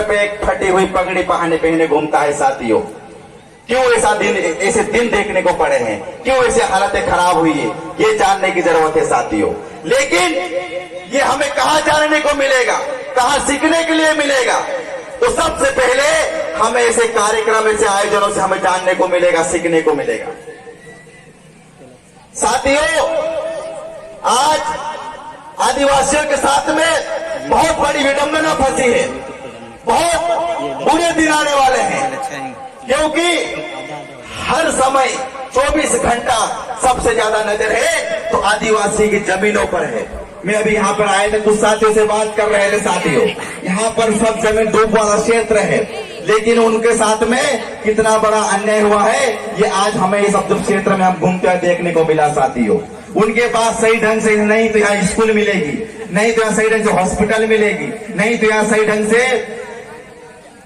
पे एक फटी हुई पगड़ी पहने घूमता है साथियों। क्यों ऐसे दिन देखने को पड़े हैं, क्यों ऐसे हालतें खराब हुई है, ये जानने की जरूरत है साथियों। लेकिन ये हमें कहाँ जानने को मिलेगा, कहाँ सीखने के लिए मिलेगा? तो सबसे पहले हमें ऐसे कार्यक्रम, ऐसे आयोजनों से हमें जानने को मिलेगा, सीखने को मिलेगा। साथियों, आज आदिवासियों के साथ में बहुत बड़ी विडंबना फंसी है। बहुत बुरे दिन आने वाले हैं, क्योंकि हर समय 24 घंटा सबसे ज्यादा नजर है तो आदिवासी की जमीनों पर है। मैं अभी यहाँ पर आए थे, कुछ साथियों से बात कर रहे थे। साथियों, यहाँ पर सब जमीन डूब वाला क्षेत्र है, लेकिन उनके साथ में कितना बड़ा अन्याय हुआ है ये आज हमें इस सब क्षेत्र में हम घूमते हुए देखने को मिला। साथियों, उनके पास सही ढंग से नहीं तो यहाँ स्कूल मिलेगी, नहीं तो यहाँ सही ढंग से हॉस्पिटल मिलेगी, नहीं तो यहाँ सही ढंग से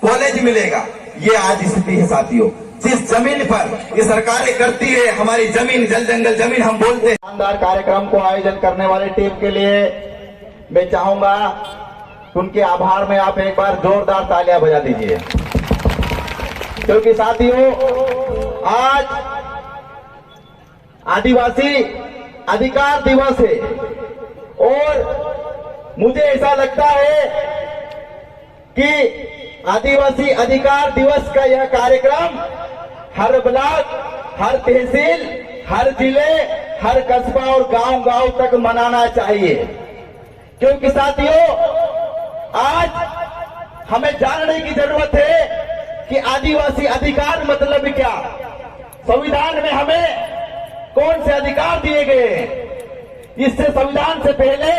कॉलेज मिलेगा। ये आज स्थिति है साथियों। जिस जमीन पर ये सरकारें करती है, हमारी जमीन, जल जंगल जमीन हम बोलते हैं। शानदार कार्यक्रम को आयोजन करने वाले टीम के लिए मैं चाहूंगा उनके आभार में आप एक बार जोरदार तालियां बजा दीजिए, क्योंकि साथियों आज आदिवासी अधिकार दिवस है और मुझे ऐसा लगता है कि आदिवासी अधिकार दिवस का यह कार्यक्रम हर ब्लॉक, हर तहसील, हर जिले, हर कस्बा और गांव-गांव तक मनाना चाहिए। क्योंकि साथियों आज हमें जानने की जरूरत है कि आदिवासी अधिकार मतलब क्या, संविधान में हमें कौन से अधिकार दिए गए हैं। इससे संविधान से पहले,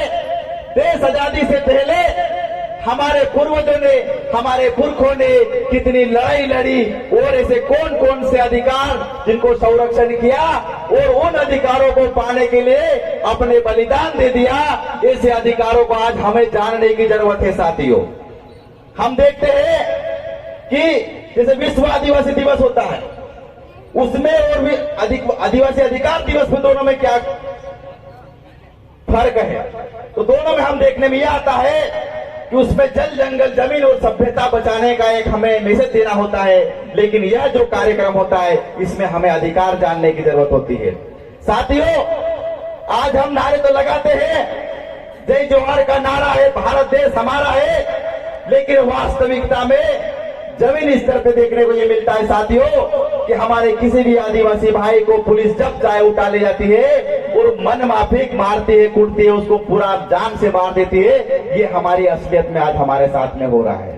देश आजादी से पहले हमारे पूर्वजों ने, हमारे पुरखों ने कितनी लड़ाई लड़ी और ऐसे कौन कौन से अधिकार जिनको संरक्षण किया और उन अधिकारों को पाने के लिए अपने बलिदान दे दिया। ऐसे अधिकारों को आज हमें जानने की जरूरत है साथियों। हम देखते हैं कि जैसे विश्व आदिवासी दिवस होता है, उसमें और आदिवासी अधिकार दिवस में दोनों में क्या फर्क है? तो दोनों में हम देखने में यह आता है कि उसमें जल जंगल जमीन और सभ्यता बचाने का एक हमें मैसेज देना होता है, लेकिन यह जो कार्यक्रम होता है इसमें हमें अधिकार जानने की जरूरत होती है। साथियों, आज हम नारे तो लगाते हैं, जय जोहार का नारा है, भारत देश हमारा है, लेकिन वास्तविकता में जमीन स्तर पे देखने को ये मिलता है साथियों कि हमारे किसी भी आदिवासी भाई को पुलिस जब चाहे उठा ले जाती है और मन माफिक मारती है, कूटती है, उसको पूरा जान से मार देती है। ये हमारी असलियत में आज हमारे साथ में हो रहा है।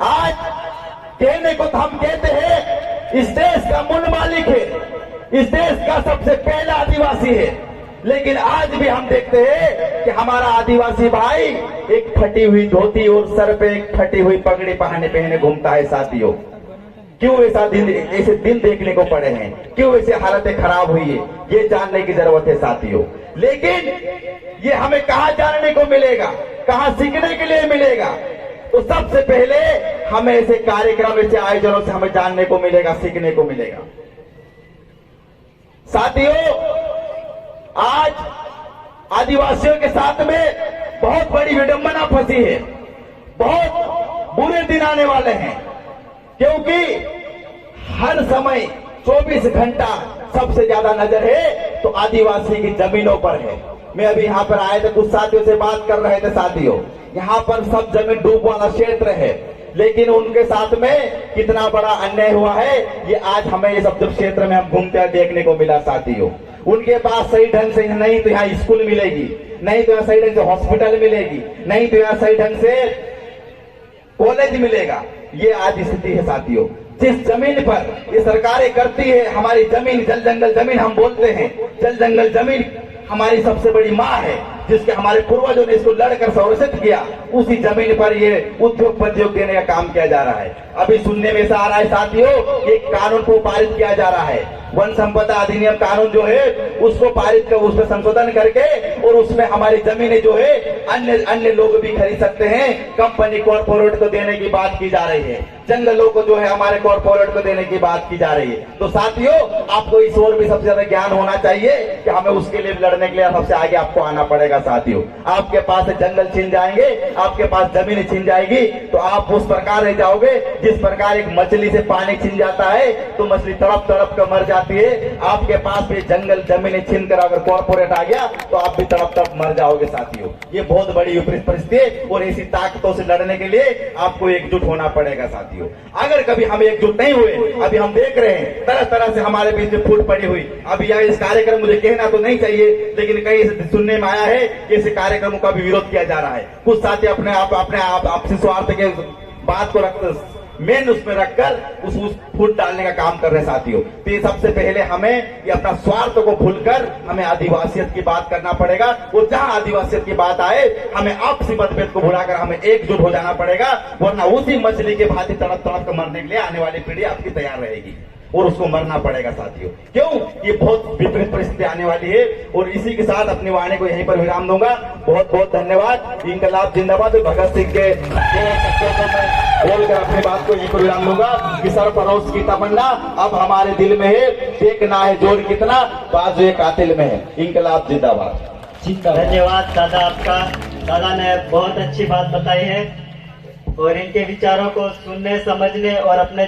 आज कहने को तो हम कहते हैं इस देश का मूल मालिक है, इस देश का सबसे पहला आदिवासी है, लेकिन आज भी हम देखते हैं कि हमारा आदिवासी भाई एक फटी हुई धोती और सर पे एक फटी हुई पगड़ी पहने घूमता है साथियों। क्यों ऐसे दिन देखने को पड़े हैं, क्यों ऐसे हालतें खराब हुई है, ये जानने की जरूरत है साथियों। लेकिन ये हमें कहाँ जानने को मिलेगा, कहाँ सीखने के लिए मिलेगा? तो सबसे पहले हमें ऐसे कार्यक्रम, ऐसे आयोजनों से हमें जानने को मिलेगा, सीखने को मिलेगा। साथियों, आज आदिवासियों के साथ में बहुत बड़ी विडंबना फंसी है। बहुत बुरे दिन आने वाले हैं, क्योंकि हर समय 24 घंटा सबसे ज्यादा नजर है तो आदिवासी की जमीनों पर है। मैं अभी यहाँ पर आए थे, कुछ साथियों से बात कर रहे थे। साथियों, यहाँ पर सब जमीन डूब वाला क्षेत्र है, लेकिन उनके साथ में कितना बड़ा अन्याय हुआ है ये आज हमें इस सब क्षेत्र में हम घूमते हुए देखने को मिला। साथियों, उनके पास सही ढंग से नहीं तो यहाँ स्कूल मिलेगी, नहीं तो यहाँ सही ढंग से हॉस्पिटल मिलेगी, नहीं तो यहाँ सही ढंग से कॉलेज मिलेगा। ये आज स्थिति है साथियों। जिस जमीन पर ये सरकारें करती है, हमारी जमीन, जल जंगल जमीन हम बोलते हैं, जल जंगल जमीन हमारी सबसे बड़ी माँ है, जिसके हमारे पूर्वजों ने इसको लड़कर संरक्षित किया, उसी जमीन पर ये उद्योग पद्योग देने का काम किया जा रहा है। अभी सुनने में ऐसा आ रहा है साथियों, एक कानून को पारित किया जा रहा है वन संपदा अधिनियम कानून जो है उसको पारित कर उसमें संशोधन करके और उसमें हमारी जमीनें जो है अन्य अन्य लोग भी खरीद सकते हैं, कंपनी कॉर्पोरेट को देने की बात की जा रही है, जंगलों को जो है हमारे कॉर्पोरेट को देने की बात की जा रही है। तो साथियों, आपको इस ओर भी सबसे ज्यादा ज्ञान होना चाहिए कि हमें उसके लिए लड़ने के लिए सबसे आगे आपको आना पड़ेगा। साथियों, आपके पास से जंगल छीन जाएंगे, आपके पास जमीन छीन जाएगी तो आप उस प्रकार रह जाओगे जिस प्रकार एक मछली से पानी छीन जाता है तो मछली तड़प तड़प कर मर जाती है। आपके पास भी जंगल जमीन छीन कर अगर कॉर्पोरेट आ गया तो आप भी तड़प तड़प मर जाओगे। साथियों, ये बहुत बड़ी विपरीत परिस्थिति है और इसी ताकतों से लड़ने के लिए आपको एकजुट होना पड़ेगा। साथियों, अगर कभी हम एकजुट नहीं हुए, अभी हम देख रहे हैं तरह तरह से हमारे बीच में फूट पड़ी हुई, अभी यह इस कार्यक्रम मुझे कहना तो नहीं चाहिए लेकिन कहीं से सुनने में आया है कि इस कार्यक्रमों का भी विरोध किया जा रहा है। कुछ साथी अपने आप आपसी स्वार्थ के बात को रख मेन उसमें रखकर उस फूट डालने का काम कर रहे हैं। साथियों, तो ये सबसे पहले हमें ये अपना स्वार्थ को भूलकर हमें आदिवासियत की बात करना पड़ेगा और जहां आदिवासियत की बात आए हमें आपसी मतभेद को भुलाकर हमें एकजुट हो जाना पड़ेगा, वरना उसी मछली के भांति तड़प तड़प कर मरने के लिए आने वाली पीढ़ी आपकी तैयार रहेगी और उसको मरना पड़ेगा। साथियों, क्यों? ये बहुत विपरीत परिस्थिति आने वाली है और इसी के साथ अपनी वाणी को यहीं पर विराम दूंगा। बहुत बहुत धन्यवाद। इंकलाब जिंदाबाद। भगत सिंह के बोलकर अपनी बात को यहीं पर विराम दूंगा कि सरफरोश की तमन्ना अब हमारे दिल में है, देखना है जोर कितना बाजू एक कातिल में है। इंकलाब जिंदाबाद। धन्यवाद दादा आपका। दादा ने बहुत अच्छी बात बताई है और इनके विचारों को सुनने समझने और अपने